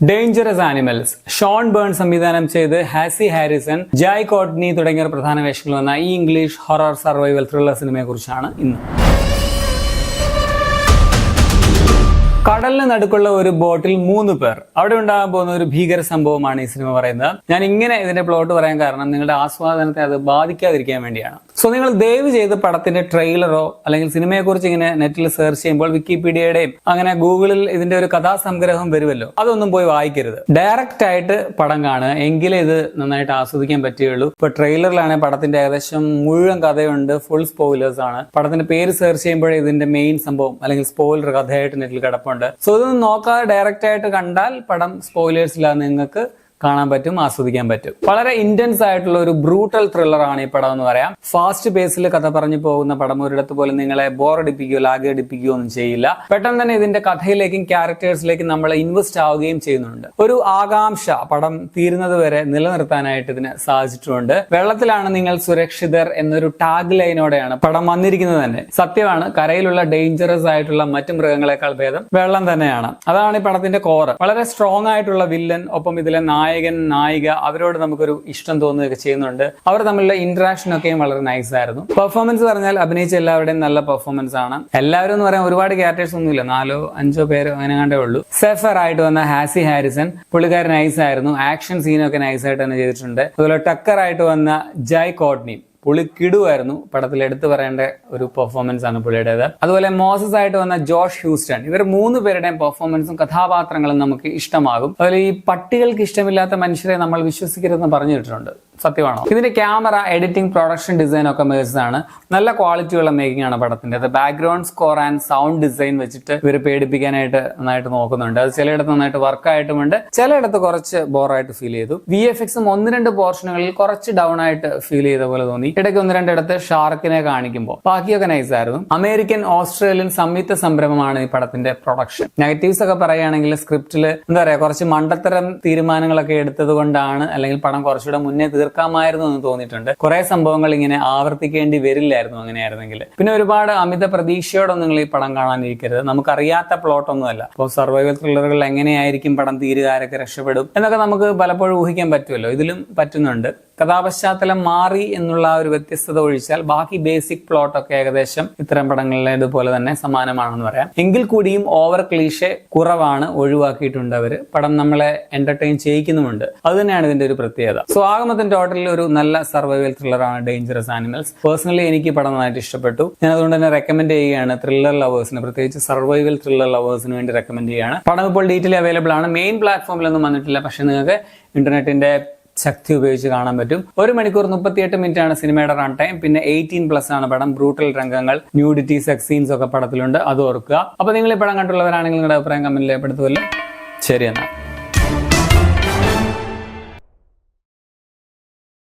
Dangerous animals Sean burn സംവിധാനം ചെയ്ത് ഹാസി Harrison, ജായ് Courtney തുടങ്ങിയവർ പ്രധാന വേഷങ്ങൾ വന്ന ഈ ഇംഗ്ലീഷ് ഹൊറർ സർവൈവൽ ത്രില്ലർ സിനിമയെ കുറിച്ചാണ് ഇന്ന്. കടലിന് നടുക്കുള്ള ഒരു ബോട്ടിൽ 3 പേർ, അവിടെ ഉണ്ടാകാൻ പോകുന്ന ഒരു ഭീകര സംഭവമാണ് ഈ സിനിമ പറയുന്നത്. ഞാൻ ഇങ്ങനെ ഇതിന്റെ പ്ലോട്ട് പറയാൻ കാരണം നിങ്ങളുടെ ആസ്വാദനത്തെ അത് ബാധിക്കാതിരിക്കാൻ വേണ്ടിയാണ്. സോ നിങ്ങൾ ദയവ് ചെയ്ത് പടത്തിന്റെ ട്രെയിലറോ അല്ലെങ്കിൽ സിനിമയെ കുറിച്ച് ഇങ്ങനെ നെറ്റിൽ സെർച്ച് ചെയ്യുമ്പോൾ വിക്കിപീഡിയയുടെയും അങ്ങനെ ഗൂഗിളിൽ ഇതിന്റെ ഒരു കഥാസംഗ്രഹം വരുമല്ലോ, അതൊന്നും പോയി വായിക്കരുത്. ഡയറക്റ്റ് ആയിട്ട് പടം കാണുക, എങ്കിലേ ഇത് നന്നായിട്ട് ആസ്വദിക്കാൻ പറ്റുകയുള്ളൂ. ഇപ്പൊ ട്രെയിലറിലാണെങ്കിൽ പടത്തിന്റെ ഏകദേശം മുഴുവൻ കഥയുണ്ട്, ഫുൾ സ്പോയിലേഴ്സ് ആണ്. പടത്തിന്റെ പേര് സെർച്ച് ചെയ്യുമ്പോഴേ ഇതിന്റെ മെയിൻ സംഭവം അല്ലെങ്കിൽ സ്പോയിലർ കഥയായിട്ട് നെറ്റിൽ കിടപ്പുണ്ട്. സോ ഇതൊന്നും നോക്കാതെ ഡയറക്റ്റ് ആയിട്ട് കണ്ടാൽ പടം സ്പോയിലേഴ്സ് ഇല്ലാതെ നിങ്ങൾക്ക് കാണാൻ പറ്റും, ആസ്വദിക്കാൻ പറ്റും. വളരെ ഇന്റൻസ് ആയിട്ടുള്ള ഒരു ബ്രൂട്ടൽ ത്രില്ലർ ആണ് ഈ പടം എന്ന് പറയാം. ഫാസ്റ്റ് പേസിൽ കഥ പറഞ്ഞു പോകുന്ന പടം ഒരിടത്ത് പോലും നിങ്ങളെ ബോറടിപ്പിക്കുകയോ ലാഗ് അടിപ്പിക്കുകയോ ഒന്നും ചെയ്യില്ല. പെട്ടെന്ന് തന്നെ ഇതിന്റെ കഥയിലേക്കും ക്യാരക്ടേഴ്സിലേക്കും നമ്മൾ ഇൻവെസ്റ്റ് ആവുകയും ചെയ്യുന്നുണ്ട്. ഒരു ആകാംക്ഷ പടം തീരുന്നത് വരെ നിലനിർത്താനായിട്ട് ഇതിന് സാധിച്ചിട്ടുണ്ട്. വെള്ളത്തിലാണ് നിങ്ങൾ സുരക്ഷിതർ എന്നൊരു ടാഗ് ലൈനോടെയാണ് പടം വന്നിരിക്കുന്നത് തന്നെ. സത്യമാണ്, കരയിലുള്ള ഡേഞ്ചറസ് ആയിട്ടുള്ള മറ്റു മൃഗങ്ങളെക്കാൾ ഭേദം വെള്ളം തന്നെയാണ്. അതാണ് ഈ പടത്തിന്റെ കോർ. വളരെ സ്ട്രോങ് ആയിട്ടുള്ള വില്ലൻ, ഒപ്പം ഇതിലെ നായകൻ നായിക, അവരോട് നമുക്കൊരു ഇഷ്ടം തോന്നുകയൊക്കെ ചെയ്യുന്നുണ്ട്. അവർ തമ്മിലുള്ള ഇന്ററാക്ഷൻ ഒക്കെയും വളരെ നൈസ് ആയിരുന്നു. പെർഫോമൻസ് പറഞ്ഞാൽ അഭിനയിച്ച എല്ലാവരുടെയും നല്ല പെർഫോമൻസ് ആണ്. എല്ലാവരും എന്ന് പറയാൻ ഒരുപാട് ക്യാരക്ടേഴ്സ് ഒന്നുമില്ല, 4-5 പേര് അങ്ങനെ കണ്ടേ ഉള്ളൂ. സെഫർ ആയിട്ട് വന്ന ഹാസി ഹാരിസൺ, പുള്ളിക്കാരൻ നൈസ് ആയിരുന്നു. ആക്ഷൻ സീനൊക്കെ നൈസ് ആയിട്ട് തന്നെ ചെയ്തിട്ടുണ്ട്. അതുപോലെ ടക്കർ ആയിട്ട് വന്ന ജായ് കോട്നി, പുള്ളി കിടുവായിരുന്നു. പടത്തിൽ എടുത്തു പറയേണ്ട ഒരു പെർഫോമൻസ് ആണ് പുള്ളിയുടേത്. അതുപോലെ മോസസ് ആയിട്ട് വന്ന ജോഷ് ഹ്യൂസ്റ്റൺ, ഇവർ 3 പേരുടെയും പെർഫോമൻസും കഥാപാത്രങ്ങളും നമുക്ക് ഇഷ്ടമാകും. അതുപോലെ ഈ പട്ടികൾക്ക് ഇഷ്ടമില്ലാത്ത മനുഷ്യരെ നമ്മൾ വിശ്വസിക്കരുതെന്ന് പറഞ്ഞിട്ടുണ്ട്. സത്യമാണോ? ഇതിന്റെ ക്യാമറ, എഡിറ്റിംഗ്, പ്രൊഡക്ഷൻ ഡിസൈൻ ഒക്കെ മികച്ചതാണ്. നല്ല ക്വാളിറ്റിയുള്ള മേക്കിംഗ് ആണ് പടത്തിന്റെ. Background score and sound design വെച്ചിട്ട് ഇവർ പേടിപ്പിക്കാനായിട്ട് നന്നായിട്ട് നോക്കുന്നുണ്ട്. അത് ചിലയിടത്ത് നന്നായിട്ട് വർക്ക് ആയിട്ടുമുണ്ട്, ചിലയിടത്ത് കുറച്ച് ബോറായിട്ട് ഫീൽ ചെയ്തു. VFXും 1-2 പോർഷനുകളിൽ കുറച്ച് ഡൗൺ ആയിട്ട് ഫീൽ ചെയ്ത പോലെ തോന്നി. ഇടയ്ക്ക് 1-2 ഇടത്ത് ഷാർക്കിനെ കാണിക്കുമ്പോൾ ബാക്കിയൊക്കെ നൈസ് ആയിരുന്നു. അമേരിക്കൻ ഓസ്ട്രേലിയൻ സംയുക്ത സംരംഭമാണ് ഈ പടത്തിന്റെ പ്രൊഡക്ഷൻ. നെഗറ്റീവ്സ് ഒക്കെ പറയുകയാണെങ്കിൽ സ്ക്രിപ്റ്റില് എന്താ പറയാ, കുറച്ച് മണ്ടത്തരം തീരുമാനങ്ങളൊക്കെ എടുത്തത് കൊണ്ടാണ്, അല്ലെങ്കിൽ പടം കുറച്ചുകൂടെ മുന്നേ തീർക്കാമായിരുന്നു എന്ന് തോന്നിയിട്ടുണ്ട്. കുറെ സംഭവങ്ങൾ ഇങ്ങനെ ആവർത്തിക്കേണ്ടി വരില്ലായിരുന്നു അങ്ങനെയായിരുന്നെങ്കിൽ. പിന്നെ ഒരുപാട് അമിത പ്രതീക്ഷയോടൊന്നും നിങ്ങൾ ഈ പടം കാണാനിരിക്കരുത്. നമുക്കറിയാത്ത പ്ലോട്ട് ഒന്നുമല്ല. ഇപ്പോൾ സർവൈവൽ ത്രില്ലറുകൾ എങ്ങനെയായിരിക്കും പടം തീരുക, ആരൊക്കെ രക്ഷപ്പെടും എന്നൊക്കെ നമുക്ക് പലപ്പോഴും ഊഹിക്കാൻ പറ്റുമല്ലോ. ഇതിലും പറ്റുന്നുണ്ട്. കഥാപശ്ചാത്തലം മാറി എന്നുള്ള ഒരു വ്യത്യസ്തത ഒഴിച്ചാൽ ബാക്കി ബേസിക് പ്ലോട്ട് ഒക്കെ ഏകദേശം ഇത്തരം പടങ്ങളിലേതുപോലെ തന്നെ സമാനമാണെന്ന് പറയാം. എങ്കിൽ കൂടിയും ഓവർ ക്ലീഷെ കുറവാണ്, ഒഴിവാക്കിയിട്ടുണ്ട് അവര്. പടം നമ്മളെ എന്റർടൈൻ ചെയ്യിക്കുന്നുമുണ്ട്. അത് തന്നെയാണ് ഇതിന്റെ ഒരു പ്രത്യേകത. സോ ആകമൊത്തം ടോട്ടലിൽ ഒരു നല്ല സർവൈവൽ ത്രില്ലറാണ് ഡേഞ്ചറസ് ആനിമൽസ്. പേഴ്സണലി എനിക്ക് പടം നന്നായിട്ട് ഇഷ്ടപ്പെട്ടു. ഞാൻ അതുകൊണ്ട് തന്നെ റെക്കമെൻഡ് ചെയ്യുകയാണ് ത്രില്ലർ ലവേഴ്സിന്, പ്രത്യേകിച്ച് സർവൈവൽ ത്രില്ലർ ലവേഴ്സിന് വേണ്ടി റെക്കമെൻഡ് ചെയ്യുകയാണ്. പടം ഇപ്പോൾ ഡീറ്റെയിൽ അവൈലബിൾ ആണ്. മെയിൻ പ്ലാറ്റ്ഫോമിലൊന്നും വന്നിട്ടില്ല, പക്ഷെ നിങ്ങൾക്ക് ഇന്റർനെറ്റിന്റെ ശക്തി ഉപയോഗിച്ച് കാണാൻ പറ്റും. 1 മണിക്കൂർ 38 മിനിറ്റ് ആണ് സിനിമയുടെ റൺ ടൈം. പിന്നെ 18+ ആണ് പടം. ബ്രൂട്ടൽ രംഗങ്ങൾ, ന്യൂഡിറ്റി, സെക്സ് സീൻസ് ഒക്കെ പടത്തിലുണ്ട്, അത് ഓർക്കുക. അപ്പൊ നിങ്ങൾ ഈ പടം കണ്ടുള്ളവരാണെങ്കിൽ നിങ്ങളുടെ അഭിപ്രായം കമന്റിൽ രേഖപ്പെടുത്തുമല്ലോ. ശരി എന്നാൽ.